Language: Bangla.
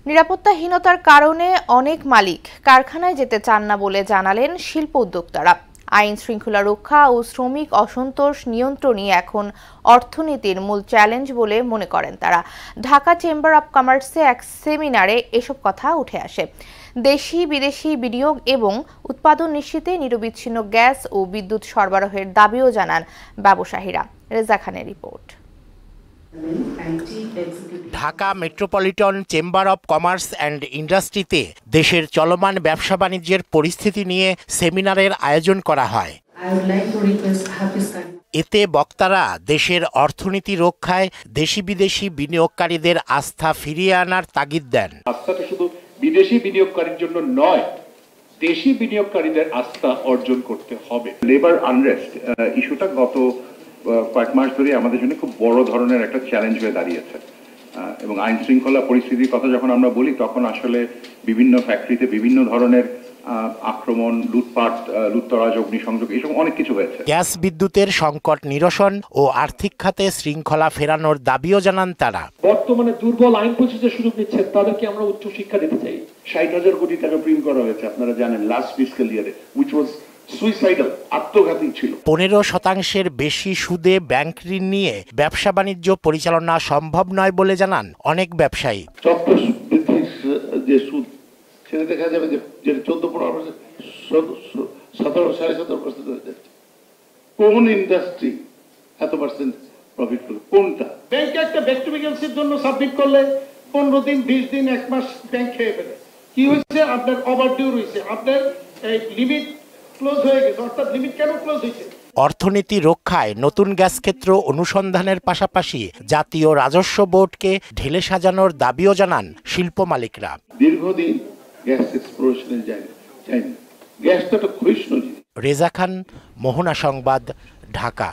নিরাপত্তাহীনতার কারণে অনেক মালিক কারখানায় যেতে চান না বলে জানালেন শিল্প উদ্যোক্তারা। আইন শৃঙ্খলা রক্ষা ও শ্রমিক অসন্তোষ নিয়ন্ত্রণই এখন অর্থনীতির মূল চ্যালেঞ্জ বলে মনে করেন তারা। ঢাকা চেম্বার অব কমার্সে এক সেমিনারে এসব কথা উঠে আসে। দেশি বিদেশি বিনিয়োগ এবং উৎপাদন নিশ্চিতে নিরবিচ্ছিন্ন গ্যাস ও বিদ্যুৎ সরবরাহের দাবিও জানান ব্যবসায়ীরা। রেজা খানের report. Dhaka metropolitan chamber of commerce and ইন্ডাস্ট্রিতে দেশের চলমান ব্যবসা বাণিজ্যের পরিস্থিতি নিয়ে সেমিনারের আয়োজন করা হয়। এতে বক্তারা দেশের অর্থনীতি রক্ষায় দেশি বিদেশি বিনিয়োগকারীদের আস্থা ফিরিয়ে আনার তাগিদ দেন। আস্থাটা শুধু বিদেশি বিনিয়োগকারীর জন্য নয়, দেশি বিনিয়োগকারীদের আস্থা অর্জন করতে হবে। লেবার আনরেস্ট ইস্যুটা গত কয়েক মাস ধরে আমাদের জন্য খুব বড় ধরনের একটা চ্যালেঞ্জ হয়ে দাঁড়িয়েছে এবং আইন শৃঙ্খলা পরিস্থিতির কথা যখন আমরা বলি তখন আসলে বিভিন্ন ফ্যাক্টরিতে বিভিন্ন ধরনের আক্রমণ, লুটপাট, লুটতরাজ, অগ্নিসংযোগ এসব অনেক কিছু হয়েছে। গ্যাস বিদ্যুতের সংকট নিরসন ও আর্থিক খাতে শৃঙ্খলা ফেরানোর দাবিও জানান তারা। বর্তমানে দুর্বল আইন প্রতিষ্ঠার সুযোগ দিচ্ছে, তাদেরকে আমরা উচ্চ শিক্ষা দিতে চাই। ৬০,০০০ কোটি টাকা প্রিন্ট করা হয়েছে আপনারা জানেন লাস্ট ফিসক্যাল ইয়ারে, হুইচ ওয়াজ সুইসাইডাল, আত্মঘাতী ছিল। ১৫% বেশি সুদে ব্যাংক ঋণ নিয়ে ব্যবসা বাণিজ্য পরিচালনা সম্ভব নয় বলে জানান অনেক ব্যবসায়ী। চক্র বৃদ্ধির যে সুদ সেটা দেখা যাবে যে 14-15%, 17-17.5% হয়ে যাচ্ছে। কোন ইন্ডাস্ট্রি এত পার্সেন্ট প্রফিট করবে? কোনটা? ব্যাংকে একটা ব্যাক টু ভ্যাকেন্সির জন্য সাবমিট করলে 15 দিন, 20 দিন, 1 মাস ব্যাংক খেয়ে ফেলে। কি হয়েছে? আপনার ওভারডিউ রয়েছে, আপনার লিমিট ক্লোজ হয়ে গেছে। অর্থাৎ লিমিট কেন ক্লোজ হয়েছে? অর্থনীতি রক্ষায় নতুন গ্যাস ক্ষেত্র অনুসন্ধানের পাশাপাশি জাতীয় রাজস্ব বোর্ডকে ঢেলে সাজানোর দাবিও জানান শিল্প মালিকরা। দীর্ঘদিন গ্যাস এক্সপ্লোরেশনের জায়গা চাই না, গ্যাসটা একটা ক্ষয়িষ্ণু জিনিস। রেজা খান, মোহনা সংবাদ, ঢাকা।